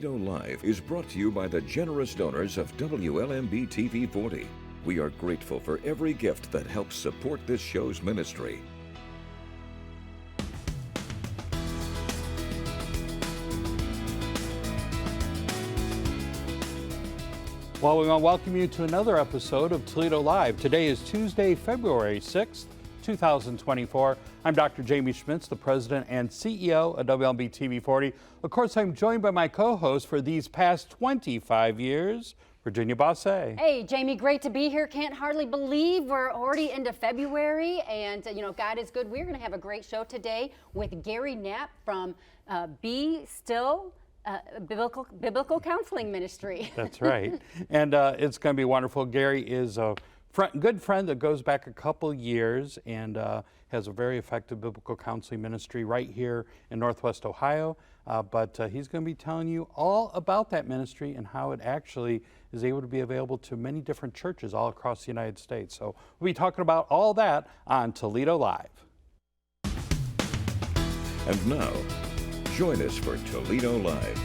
Toledo Live is brought to you by the generous donors of WLMB-TV 40. We are grateful for every gift that helps support this show's ministry. Well, we want to welcome you to another episode of Toledo Live. Today is Tuesday, February 6th, 2024. I'm Dr. Jamie Schmitz, the president and CEO of WLMB-TV 40. Of course, I'm joined by my co-host for these past 25 years, Virginia Bosse. Hey, Jamie, great to be here. Can't hardly believe we're already into February, and God is good. We're going to have a great show today with Gary Knapp from Be Still Biblical Counseling Ministry. That's right. And it's going to be wonderful. Gary is a good friend that goes back a couple years and has a very effective biblical counseling ministry right here in Northwest Ohio. But he's going to be telling you all about that ministry and how it actually is able to be available to many different churches all across the United States. So we'll be talking about all that on Toledo Live. And now, join us for Toledo Live.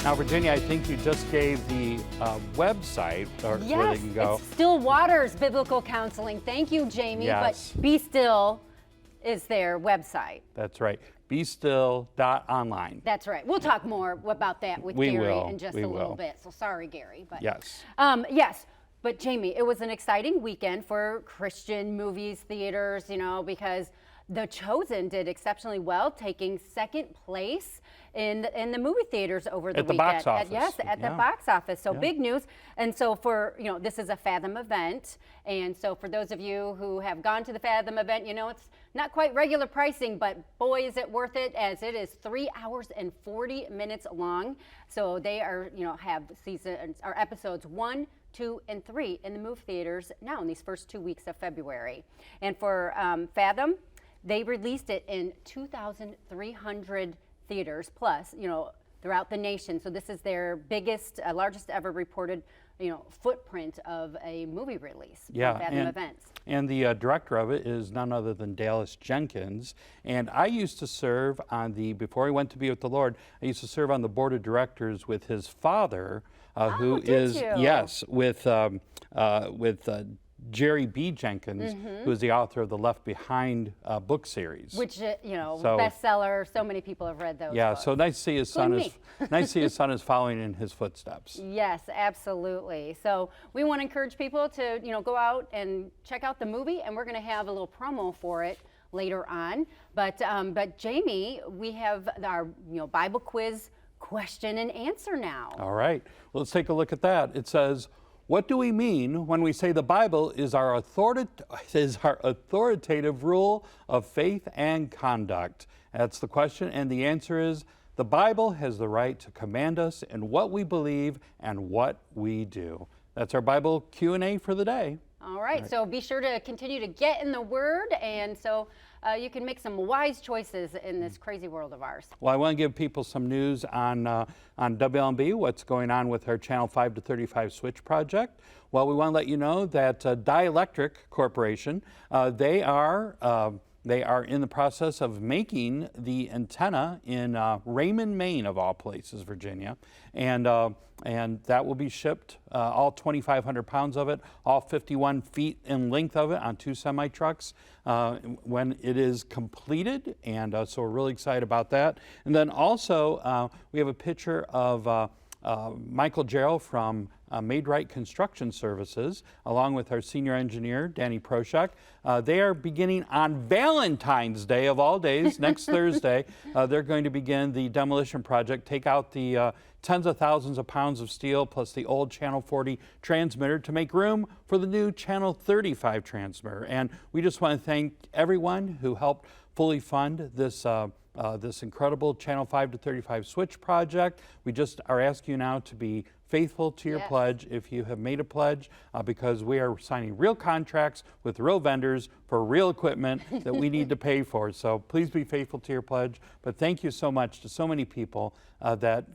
Now, Virginia, I think you just gave the website where they can go. It's Still Waters Biblical Counseling. Thank you, Jamie. Yes. But Be Still is their website. That's right. BeStill.online. That's right. We'll talk more about that with Gary in just a little bit. So sorry, Gary. But yes. Yes. But Jamie, it was an exciting weekend for Christian movies, theaters, because The Chosen did exceptionally well, taking second place in the movie theaters over the weekend. Box office. At the box office. So big news. And so this is a Fathom event. And so for those of you who have gone to the Fathom event, it's not quite regular pricing, but boy, is it worth it, as it is 3 hours and 40 minutes long. So they are, have seasons or episodes 1, 2, and 3 in the movie theaters now in these first 2 weeks of February. And for Fathom, they released it in 2,300 theaters plus, throughout the nation. So this is their biggest, largest ever reported, footprint of a movie release. Yeah, Fathom events. And the director of it is none other than Dallas Jenkins. And I used to serve on before he went to be with the Lord, I used to serve on the board of directors with his father, who is, yes, with Jerry B. Jenkins, who is the author of the Left Behind book series. Which, bestseller. So many people have read those. Yeah, books. so nice to see his son is following in his footsteps. Yes, absolutely. So we want to encourage people to, go out and check out the movie, and we're going to have a little promo for it later on. But Jamie, we have our, Bible quiz question and answer now. All right. Well, let's take a look at that. It says, what do we mean when we say the Bible is our authoritative rule of faith and conduct? That's the question, and the answer is the Bible has the right to command us in what we believe and what we do. That's our Bible Q&A for the day. All right, so be sure to continue to get in the Word, and so you can make some wise choices in this crazy world of ours. Well, I want to give people some news on WLMB, what's going on with our Channel 5 to 35 switch project. Well, we want to let you know that Dielectric Corporation, they are in the process of making the antenna in Raymond, Maine, of all places, Virginia, and that will be shipped, all 2,500 pounds of it, all 51 feet in length of it on 2 semi-trucks when it is completed, and so we're really excited about that. And then also we have a picture of Michael Jarrell from Made Right Construction Services, along with our senior engineer, Danny Proshak. They are beginning on Valentine's Day of all days, next Thursday. They're going to begin the demolition project, take out the tens of thousands of pounds of steel plus the old Channel 40 transmitter to make room for the new Channel 35 transmitter. And we just want to thank everyone who helped fully fund this this incredible Channel 5 to 35 switch project. We just are asking you now to be faithful to your pledge if you have made a pledge, because we are signing real contracts with real vendors for real equipment that we need to pay for. So please be faithful to your pledge. But thank you so much to so many people that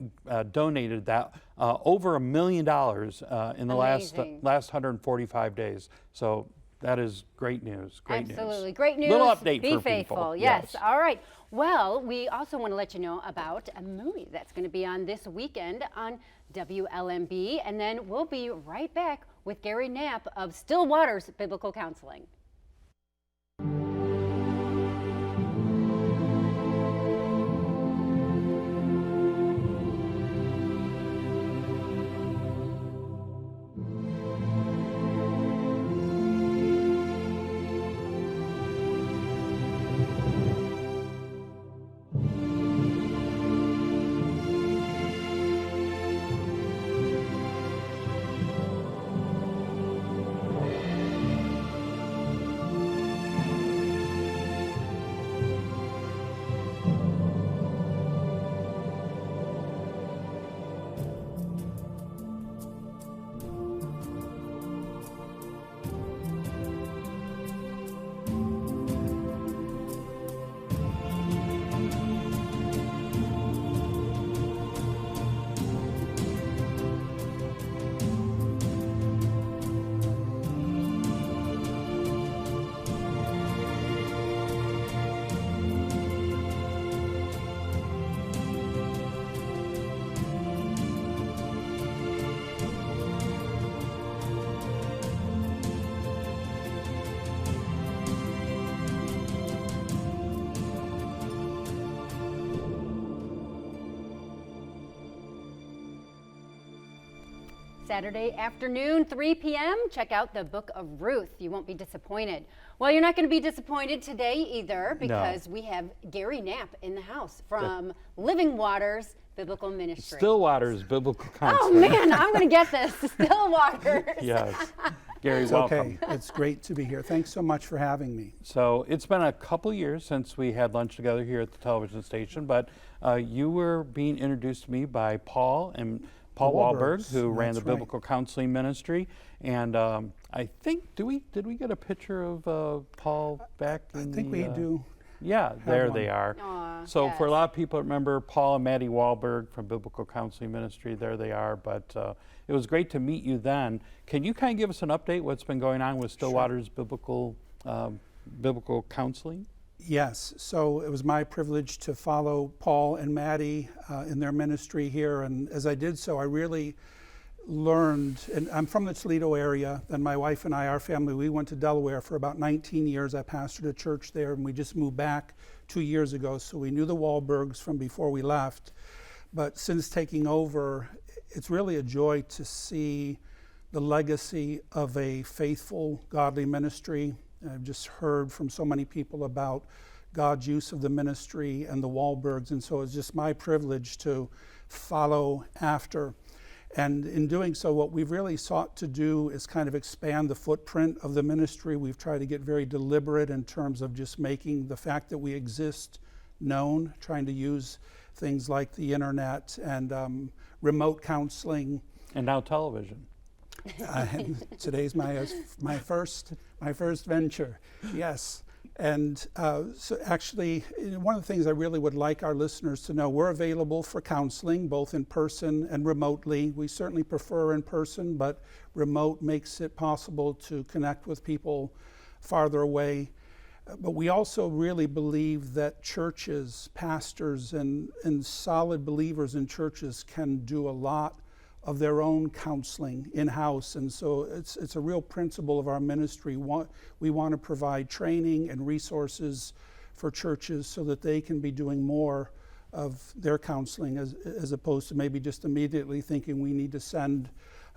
donated that, over $1 million in the last 145 days. So that is great news. Great news. Absolutely. Great news. Little update Be for faithful. people. Yes. All right. Well, we also want to let you know about a movie that's going to be on this weekend on WLMB. And then we'll be right back with Gary Knapp of Still Waters Biblical Counseling. Saturday afternoon, 3 p.m. Check out the Book of Ruth. You won't be disappointed. Well, you're not going to be disappointed today either, because we have Gary Knapp in the house from Living Waters Biblical Ministry. Still Waters Biblical Counseling. Oh man, I'm going to get this. Still Waters. Yes. Gary, It's welcome. okay. It's great to be here. Thanks so much for having me. So it's been a couple years since we had lunch together here at the television station, but you were being introduced to me by Paul Wahlberg, who ran the Biblical Counseling Ministry, and I think did we get a picture of Paul back in I think we do. Yeah, there they are. Aw, so for a yes. lot of people that remember Paul and Maddie Wahlberg from Biblical Counseling Ministry, there they are. But it was great to meet you then. Can you kind of give us an update what's been going on with Still Waters Biblical Counseling? Yes, so it was my privilege to follow Paul and Maddie in their ministry here, and as I did so, I really learned, and I'm from the Toledo area, and my wife and I, our family, we went to Delaware for about 19 years. I pastored a church there, and we just moved back 2 years ago, so we knew the Wahlbergs from before we left. But since taking over, it's really a joy to see the legacy of a faithful, godly ministry. I've just heard from so many people about God's use of the ministry and the Wahlbergs, and so it's just my privilege to follow after. And in doing so, what we've really sought to do is kind of expand the footprint of the ministry. We've tried to get very deliberate in terms of just making the fact that we exist known, trying to use things like the internet and remote counseling. And now television. Today's my first venture, yes. And so actually, one of the things I really would like our listeners to know, we're available for counseling, both in person and remotely. We certainly prefer in person, but remote makes it possible to connect with people farther away. But we also really believe that churches, pastors, and solid believers in churches can do a lot of their own counseling in-house, and so it's a real principle of our ministry. We want to provide training and resources for churches so that they can be doing more of their counseling as opposed to maybe just immediately thinking we need to send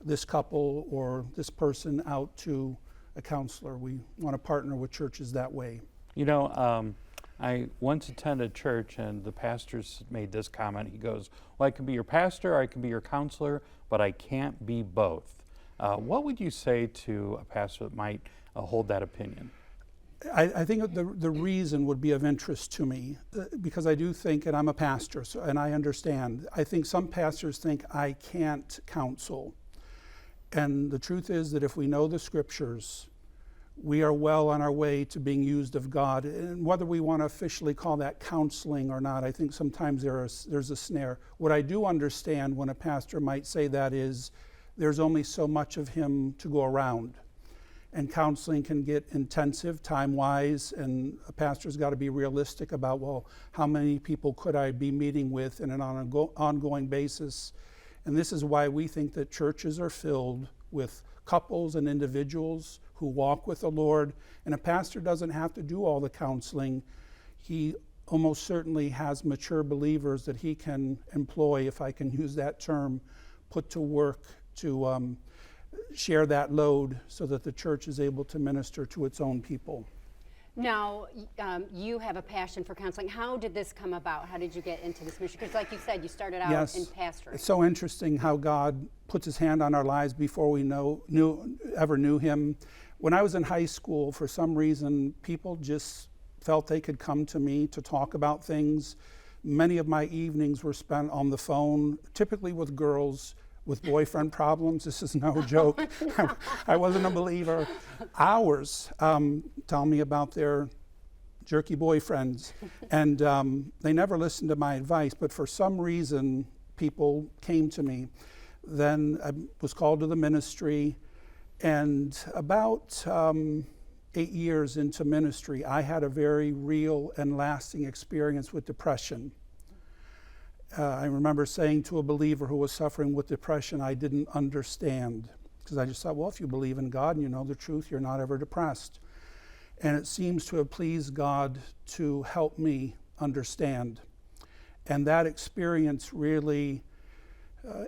this couple or this person out to a counselor. We want to partner with churches that way. You know, I once attended church and the pastor made this comment. He goes, well, I can be your pastor, I can be your counselor, but I can't be both. What would you say to a pastor that might hold that opinion? I think the reason would be of interest to me because I do think, and I'm a pastor, so, and I understand, I think some pastors think I can't counsel. And the truth is that if we know the scriptures, we are well on our way to being used of God. And whether we want to officially call that counseling or not, I think sometimes there's a snare. What I do understand when a pastor might say that is there's only so much of him to go around. And counseling can get intensive time-wise, and a pastor's got to be realistic about, well, how many people could I be meeting with on an ongoing basis? And this is why we think that churches are filled with couples and individuals who walk with the Lord, and a pastor doesn't have to do all the counseling. He almost certainly has mature believers that he can employ, if I can use that term, put to work to share that load so that the church is able to minister to its own people. Now, you have a passion for counseling. How did this come about? How did you get into this mission? Because like you said, you started out in pastoring. It's so interesting how God puts his hand on our lives before we ever knew him. When I was in high school, for some reason, people just felt they could come to me to talk about things. Many of my evenings were spent on the phone, typically with girls with boyfriend problems. This is no joke. I wasn't a believer. Hours tell me about their jerky boyfriends. And they never listened to my advice, but for some reason, people came to me. Then I was called to the ministry, and about 8 years into ministry, I had a very real and lasting experience with depression. I remember saying to a believer who was suffering with depression, I didn't understand. Because I just thought, well, if you believe in God and you know the truth, you're not ever depressed. And it seems to have pleased God to help me understand. And that experience really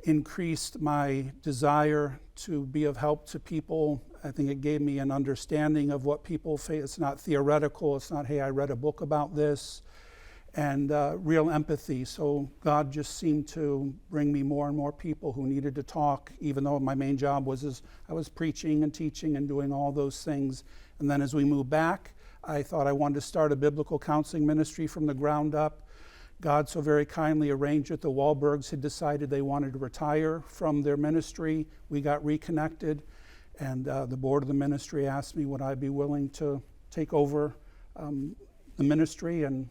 increased my desire to be of help to people. I think it gave me an understanding of what people face. It's not theoretical. It's not, hey, I read a book about this. And real empathy. So God just seemed to bring me more and more people who needed to talk, even though my main job was I was preaching and teaching and doing all those things. And then as we moved back, I thought I wanted to start a biblical counseling ministry from the ground up. God so very kindly arranged it. The Wahlbergs had decided they wanted to retire from their ministry. We got reconnected, and the board of the ministry asked me would I be willing to take over the ministry, and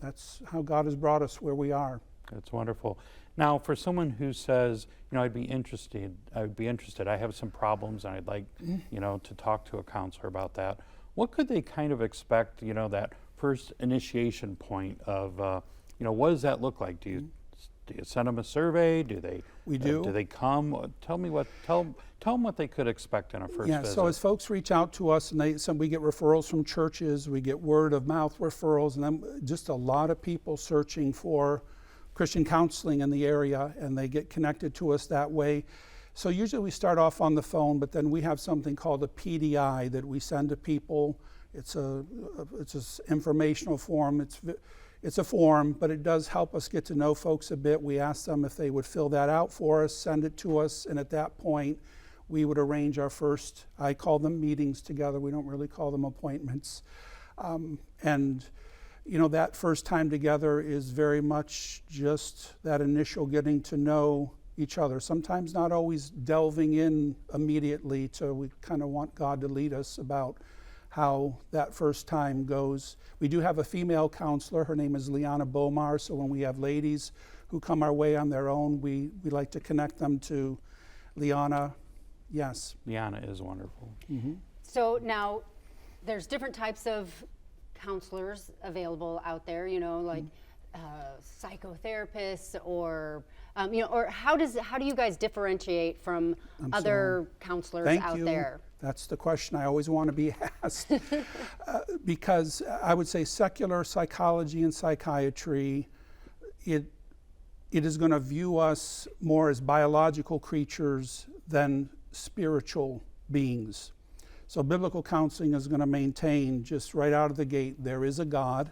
that's how God has brought us where we are. That's wonderful. Now, for someone who says, I'd be interested, I have some problems and I'd like, to talk to a counselor about that. What could they kind of expect, that first initiation point of, what does that look like? Do you send them a survey? We do. Do they come? Tell them what they could expect in a first visit. So as folks reach out to us, and we get referrals from churches, we get word of mouth referrals, and then just a lot of people searching for Christian counseling in the area, and they get connected to us that way. So usually we start off on the phone, but then we have something called a PDI that we send to people. It's an informational form. It's a form, but it does help us get to know folks a bit. We ask them if they would fill that out for us, send it to us, and at that point, we would arrange our first, I call them meetings together. We don't really call them appointments. That first time together is very much just that initial getting to know each other. Sometimes not always delving in immediately we kind of want God to lead us about how that first time goes. We do have a female counselor. Her name is Liana Bomar. So when we have ladies who come our way on their own, we like to connect them to Liana. Yes. Liana is wonderful. Mm-hmm. So now there's different types of counselors available out there, like psychotherapists or how do you guys differentiate from other counselors out there? That's the question I always want to be asked. Because I would say secular psychology and psychiatry, it is going to view us more as biological creatures than spiritual beings. So biblical counseling is going to maintain just right out of the gate, there is a God.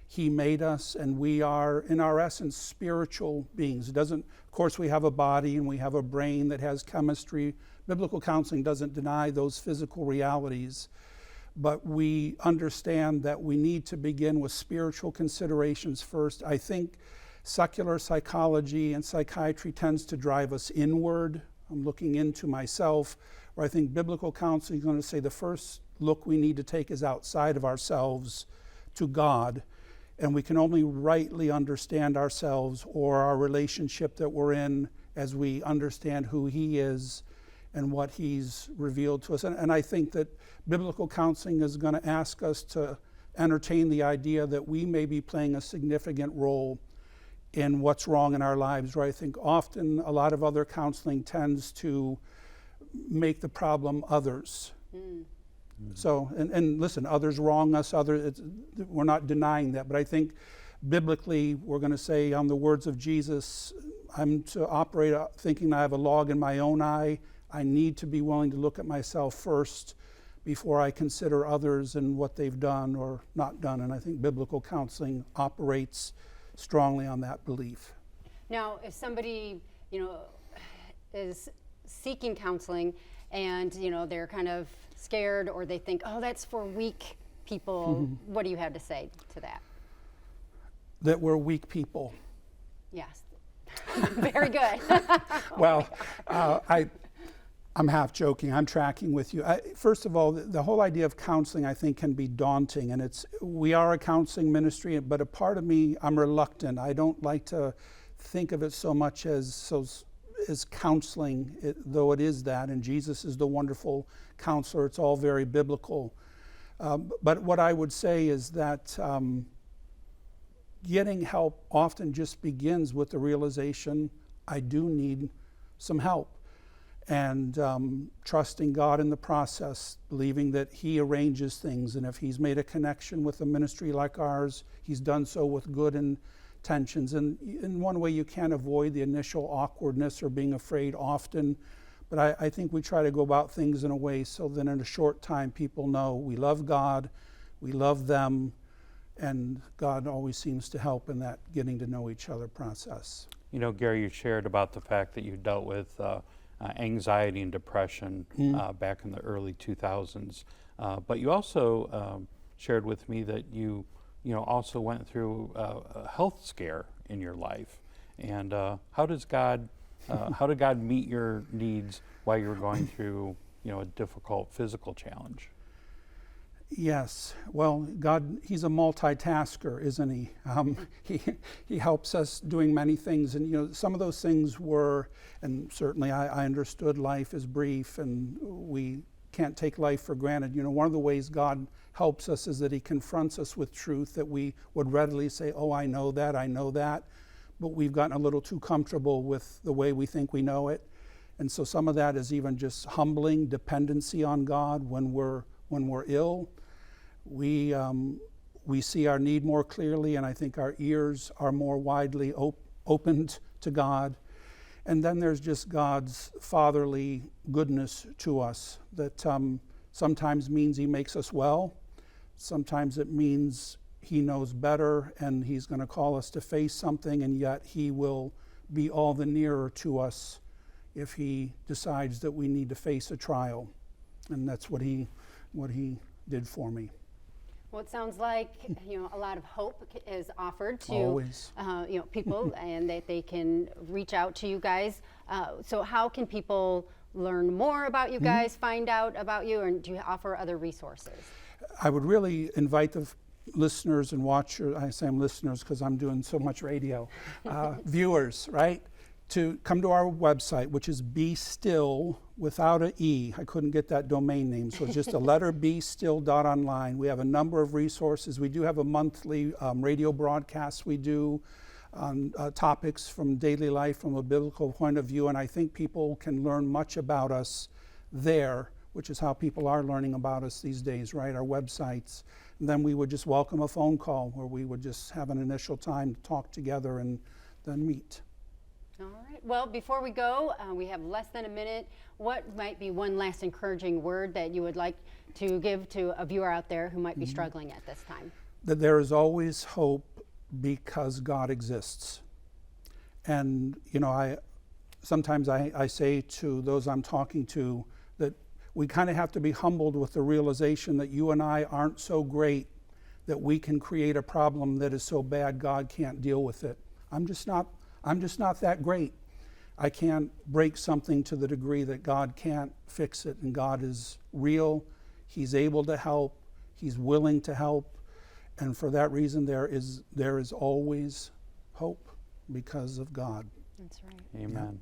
He made us, and we are, in our essence, spiritual beings. Of course, we have a body and we have a brain that has chemistry. Biblical counseling doesn't deny those physical realities. but we understand that we need to begin with spiritual considerations first. I think secular psychology and psychiatry tends to drive us inward. I'm looking into myself, where I think biblical counseling is going to say the first look we need to take is outside of ourselves to God, and we can only rightly understand ourselves or our relationship that we're in as we understand who He is and what He's revealed to us. And I think that biblical counseling is going to ask us to entertain the idea that we may be playing a significant role in what's wrong in our lives, where I think often a lot of other counseling tends to make the problem others. So, and listen, others wrong us, we're not denying that, but I think biblically we're going to say on the words of Jesus, I'm to operate thinking I have a log in my own eye. I need to be willing to look at myself first before I consider others and what they've done or not done. And I think biblical counseling operates strongly on that belief. Now, if somebody, is seeking counseling and, they're kind of scared, or they think, oh, that's for weak people, what do you have to say to that? That we're weak people. Yes. Very good. Well, I'm half joking. I'm tracking with you. First of all, the whole idea of counseling, I think, can be daunting, and we are a counseling ministry, but a part of me, I'm reluctant. I don't like to think of it so much as counseling, though it is that, and Jesus is the wonderful counselor. It's all very biblical. But what I would say is that getting help often just begins with the realization, I do need some help. And trusting God in the process, believing that He arranges things, and if He's made a connection with a ministry like ours, He's done so with good intentions. And in one way, you can't avoid the initial awkwardness or being afraid often, but I think we try to go about things in a way so that in a short time people know we love God, we love them, and God always seems to help in that getting to know each other process. Gary, you shared about the fact that you dealt with anxiety and depression back in the early 2000s. But you also shared with me that you also went through a health scare in your life. And how did God meet your needs while you were going through a difficult physical challenge? Yes. Well, God, He's a multitasker, isn't He? He helps us doing many things. And, some of those things were, and certainly I understood life is brief and we can't take life for granted. One of the ways God helps us is that He confronts us with truth that we would readily say, oh, I know that. But we've gotten a little too comfortable with the way we think we know it. And so some of that is even just humbling dependency on God when we're ill. We see our need more clearly, and I think our ears are more widely opened to God. And then there's just God's fatherly goodness to us that sometimes means He makes us well. Sometimes it means He knows better and He's going to call us to face something, and yet He will be all the nearer to us if He decides that we need to face a trial. And that's what He did for me. Well, it sounds like a lot of hope is offered to Always. People, and that they can reach out to you guys. So how can people learn more about you guys, find out about you, and do you offer other resources? I would really invite the listeners and watchers, I say I'm listeners because I'm doing so much radio, viewers, right, to come to our website, which is Be Still without an E. I couldn't get that domain name, so it's just a letter bestill.online. We have a number of resources. We do have a monthly radio broadcast we do on topics from daily life from a biblical point of view, and I think people can learn much about us there, which is how people are learning about us these days, right? Our websites. And then we would just welcome a phone call where we would just have an initial time to talk together and then meet. All right. Well, before we go, we have less than a minute. What might be one last encouraging word that you would like to give to a viewer out there who might be struggling at this time? That there is always hope because God exists. And, I sometimes I say to those I'm talking to that we kind of have to be humbled with the realization that you and I aren't so great that we can create a problem that is so bad God can't deal with it. I'm just not that great. I can't break something to the degree that God can't fix it, and God is real. He's able to help. He's willing to help. And for that reason, there is always hope because of God. That's right. Amen.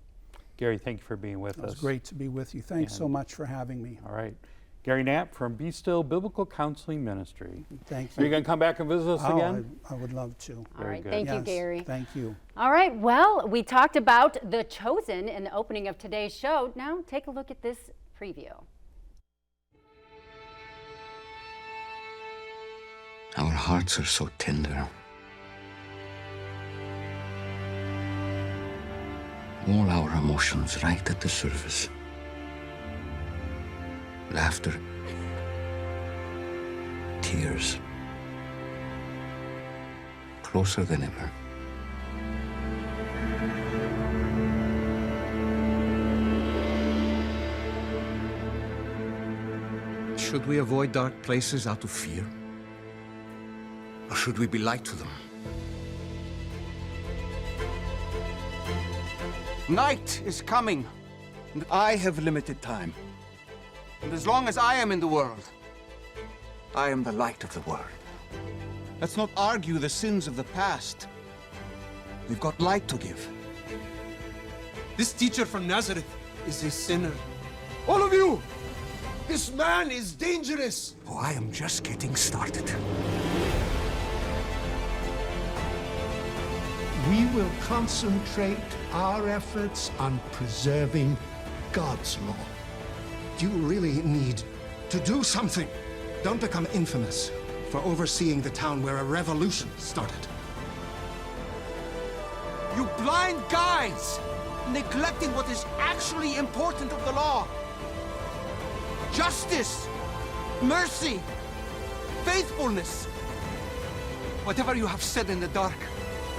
Gary, thank you for being with us. It was great to be with you. Thanks so much for having me. All right. Gary Knapp from Be Still Biblical Counseling Ministry. Thank Are you. you going to come back and visit us again? I would love to. All Very right, good. thank you, Yes, Gary. Thank you. All right, well, we talked about The Chosen in the opening of today's show. Now take a look at this preview. Our hearts are so tender. All our emotions right at the surface. Laughter, tears, closer than ever. Should we avoid dark places out of fear? Or should we be light to them? Night is coming, and I have limited time. And as long as I am in the world, I am the light of the world. Let's not argue the sins of the past. We've got light to give. This teacher from Nazareth is a sinner. All of you! This man is dangerous! Oh, I am just getting started. We will concentrate our efforts on preserving God's law. You really need to do something. Don't become infamous for overseeing the town where a revolution started. You blind guides! Neglecting what is actually important of the law. Justice, mercy, faithfulness. Whatever you have said in the dark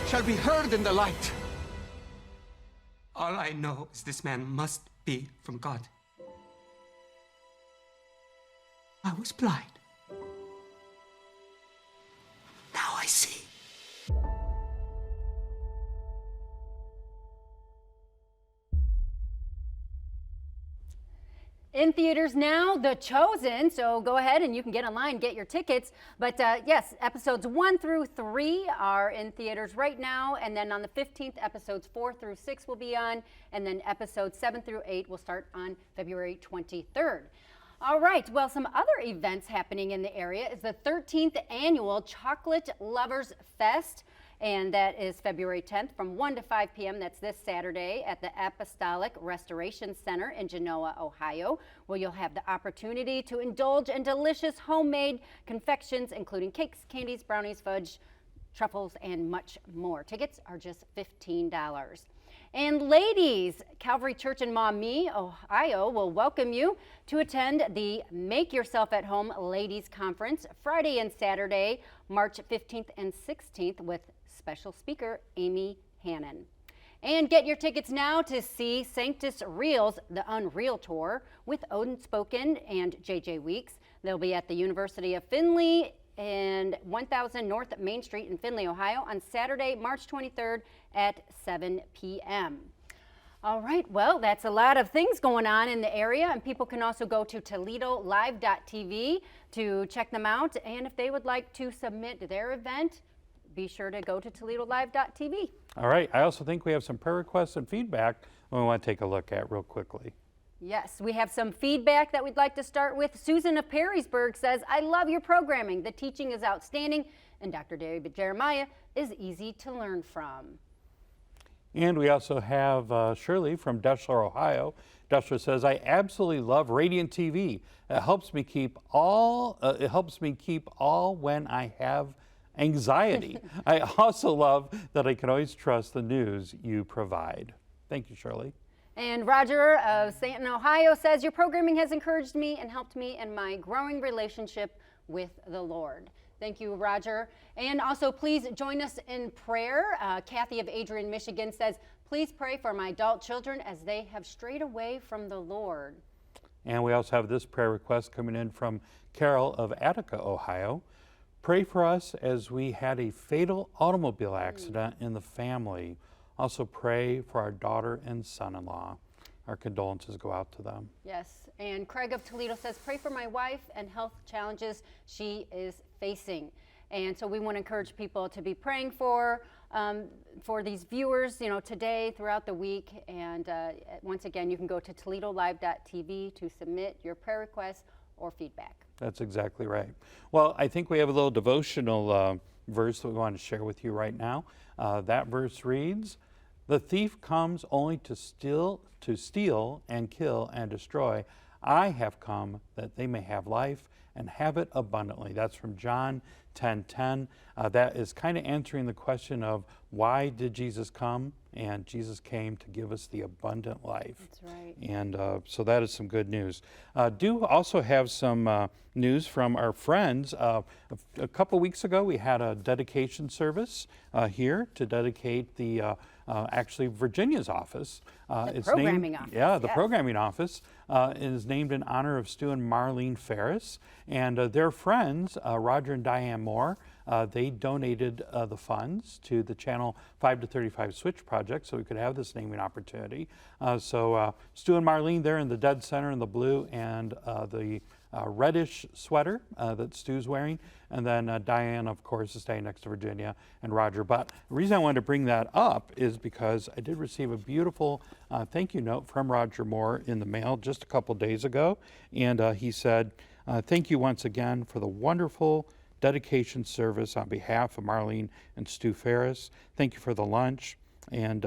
shall be heard in the light. All I know is this man must be from God. I was blind. Now I see. In theaters now, The Chosen, so go ahead and you can get online, get your tickets. But yes, episodes 1 through 3 are in theaters right now, and then on the 15th, episodes 4 through 6 will be on, and then episodes 7 through 8 will start on February 23rd. All right, well, some other events happening in the area is the 13th annual Chocolate Lovers Fest. And that is February 10th from 1 to 5 p.m. That's this Saturday at the Apostolic Restoration Center in Genoa, Ohio, where you'll have the opportunity to indulge in delicious homemade confections, including cakes, candies, brownies, fudge, truffles, and much more. Tickets are just $15. And ladies, Calvary Church in Maumee, Ohio will welcome you to attend the Make Yourself at Home Ladies Conference Friday and Saturday, March 15th and 16th with special speaker Amy Hannon. And get your tickets now to see Sanctus Reels, the Unreal Tour with Odin Spoken and JJ Weeks. They'll be at the University of Findlay and 1000 North Main Street in Findlay, Ohio on Saturday, March 23rd at 7 p.m. All right, well, that's a lot of things going on in the area, and people can also go to TOLEDOlive.tv to check them out. And if they would like to submit their event, be sure to go to TOLEDOlive.tv. All right. I also think we have some prayer requests and feedback we want to take a look at real quickly. Yes, we have some feedback that we'd like to start with. Susan of Perrysburg says, I love your programming. The teaching is outstanding, and Dr. David Jeremiah is easy to learn from. And we also have Shirley from Deschler, Ohio. Deschler says, I absolutely love Radiant TV. It helps me keep all when I have anxiety. I also love that I can always trust the news you provide. Thank you, Shirley. And Roger of Stanton, Ohio says, your programming has encouraged me and helped me in my growing relationship with the Lord. Thank you, Roger. And also, please join us in prayer. Kathy of Adrian, Michigan says, please pray for my adult children as they have strayed away from the Lord. And we also have this prayer request coming in from Carol of Attica, Ohio. Pray for us as we had a fatal automobile accident in the family. Also pray for our daughter and son-in-law. Our condolences go out to them. Yes, and Craig of Toledo says, pray for my wife and health challenges she is facing. And so we want to encourage people to be praying for these viewers, today, throughout the week. And once again, you can go to TOLEDOLive.tv to submit your prayer requests or feedback. That's exactly right. Well, I think we have a little devotional verse that we want to share with you right now. That verse reads, "The thief comes only to steal and kill and destroy. I have come that they may have life and have it abundantly." That's from John 10:10. That is kind of answering the question of why did Jesus come? And Jesus came to give us the abundant life. That's right. And so that is some good news. Do also have some news from our friends. A couple weeks ago, we had a dedication service here to dedicate the actually Virginia's office. The programming office. Yeah, the programming office is named in honor of Stu and Marlene Ferris. And their friends, Roger and Diane Moore, they donated the funds to the Channel 5 to 35 Switch project so we could have this naming opportunity. So Stu and Marlene there in the dead center in the blue and the reddish sweater that Stu's wearing. And then Diane, of course, is staying next to Virginia and Roger. But the reason I wanted to bring that up is because I did receive a beautiful thank you note from Roger Moore in the mail just a couple days ago. And he said, thank you once again for the wonderful dedication service on behalf of Marlene and Stu Ferris. Thank you for the lunch. And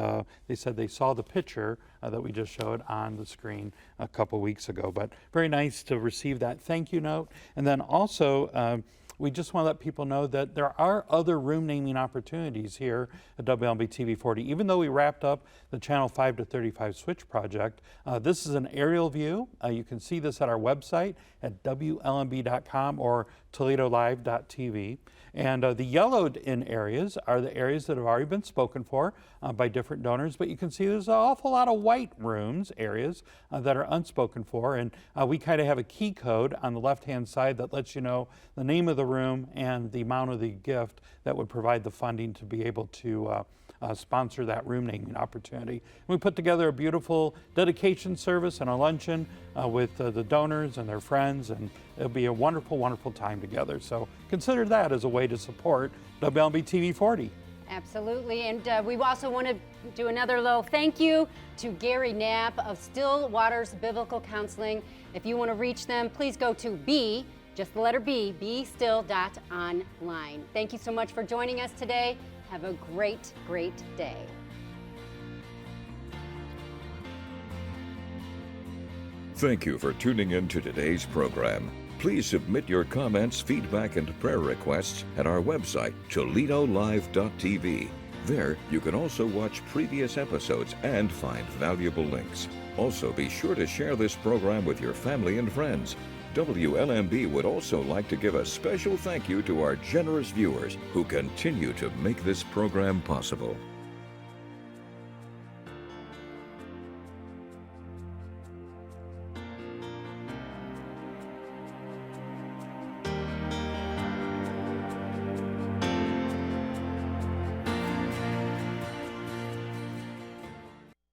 they said they saw the picture that we just showed on the screen a couple weeks ago. But very nice to receive that thank you note. And then also, we just want to let people know that there are other room naming opportunities here at WLMB-TV 40. Even though we wrapped up the Channel 5 to 35 Switch project, this is an aerial view. You can see this at our website at WLMB.com or TOLEDOLive.tv. And the yellowed in areas are the areas that have already been spoken for by different donors, but you can see there's an awful lot of white rooms, areas that are unspoken for, and we kind of have a key code on the left-hand side that lets you know the name of the room and the amount of the gift that would provide the funding to be able to sponsor that room naming opportunity. We put together a beautiful dedication service and a luncheon with the donors and their friends, and it'll be a wonderful, wonderful time together. So consider that as a way to support WLMB-TV 40. Absolutely, and we also want to do another little thank you to Gary Knapp of Still Waters Biblical Counseling. If you want to reach them, please go to just the letter bestill.online. Thank you so much for joining us today. Have a great, great day. Thank you for tuning in to today's program. Please submit your comments, feedback, and prayer requests at our website, TOLEDOLive.tv. There, you can also watch previous episodes and find valuable links. Also, be sure to share this program with your family and friends. WLMB would also like to give a special thank you to our generous viewers who continue to make this program possible.